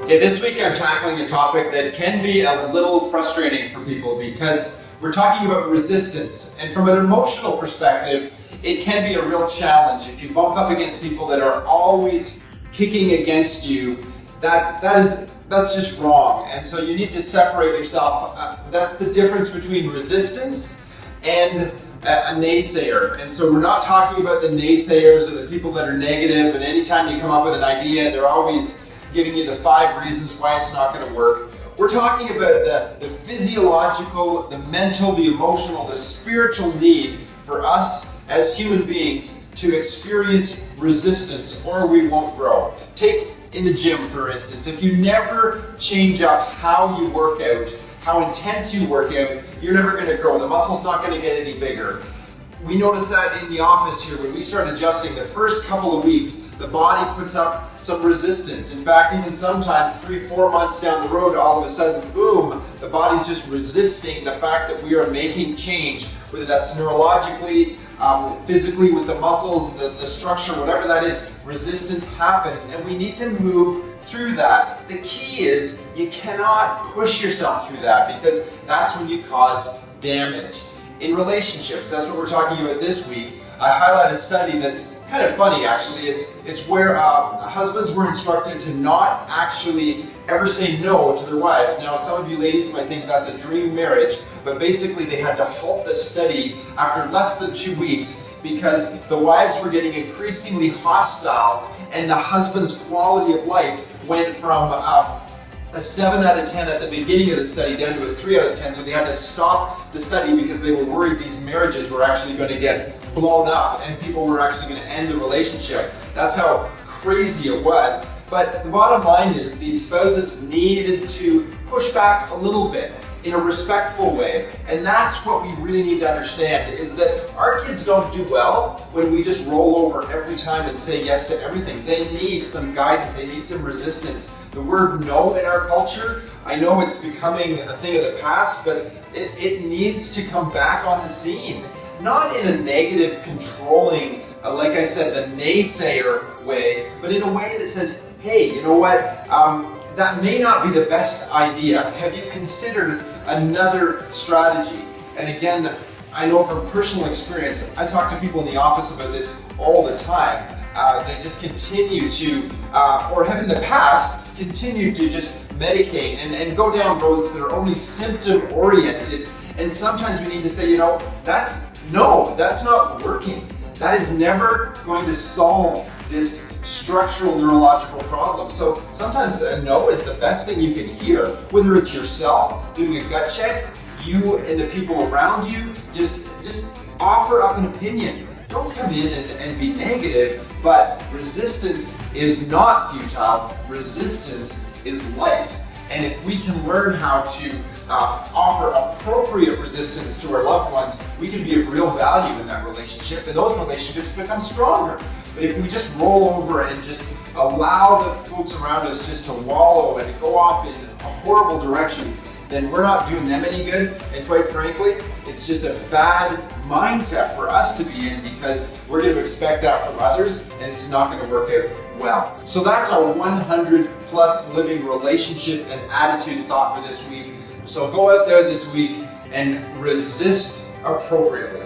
Okay, this week I'm tackling a topic that can be a little frustrating for people because we're talking about resistance. And from an emotional perspective, it can be a real challenge. If you bump up against people that are always kicking against you, that's just wrong. And so you need to separate yourself. That's the difference between resistance and a naysayer. And so we're not talking about the naysayers or the people that are negative, and anytime you come up with an idea, they're always giving you the 5 reasons why it's not going to work. We're talking about the physiological, the mental, the emotional, the spiritual need for us as human beings to experience resistance, or we won't grow. Take in the gym, for instance. If you never change up how you work out, how intense you work out, you're never going to grow. The muscle's not going to get any bigger. We notice that in the office here when we start adjusting. The first couple of weeks, the body puts up some resistance. In fact, even sometimes 3-4 months down the road, all of a sudden, boom, the body's just resisting the fact that we are making change, whether that's neurologically, physically with the muscles, the structure, whatever that is. Resistance happens, and we need to move through that. The key is you cannot push yourself through that, because that's when you cause damage. In relationships, that's what we're talking about this week. I highlight a study that's kind of funny, actually. It's where husbands were instructed to not actually ever say no to their wives. Now, some of you ladies might think that's a dream marriage, but basically they had to halt the study after less than 2 weeks because the wives were getting increasingly hostile, and the husband's quality of life went from a 7 out of 10 at the beginning of the study down to a 3 out of 10. So they had to stop the study because they were worried these marriages were actually going to get blown up and people were actually going to end the relationship. That's how crazy it was. But the bottom line is these spouses needed to push back a little bit in a respectful way. And that's what we really need to understand, is that our kids don't do well when we just roll over every time and say yes to everything. They need some guidance, they need some resistance. The word no in our culture, I know it's becoming a thing of the past, but it needs to come back on the scene. Not in a negative, controlling, like I said, the naysayer way, but in a way that says, hey, you know what, that may not be the best idea. Have you considered another strategy? And again, I know from personal experience, I talk to people in the office about this all the time. They just continue to, or have in the past, continue to just medicate and go down roads that are only symptom oriented. And sometimes we need to say, you know, that's not working. That is never going to solve this structural neurological problem. So sometimes a no is the best thing you can hear, whether it's yourself doing a gut check, you and the people around you, just offer up an opinion. Don't come in and be negative, but resistance is not futile. Resistance is life. And if we can learn how to offer appropriate resistance to our loved ones, we can be of real value in that relationship, and those relationships become stronger. But if we just roll over and just allow the folks around us just to wallow and go off in horrible directions, then we're not doing them any good. And quite frankly, it's just a bad mindset for us to be in, because we're going to expect that from others, and it's not going to work out well. So that's our 100+ living relationship and attitude thought for this week. So go out there this week and resist appropriately.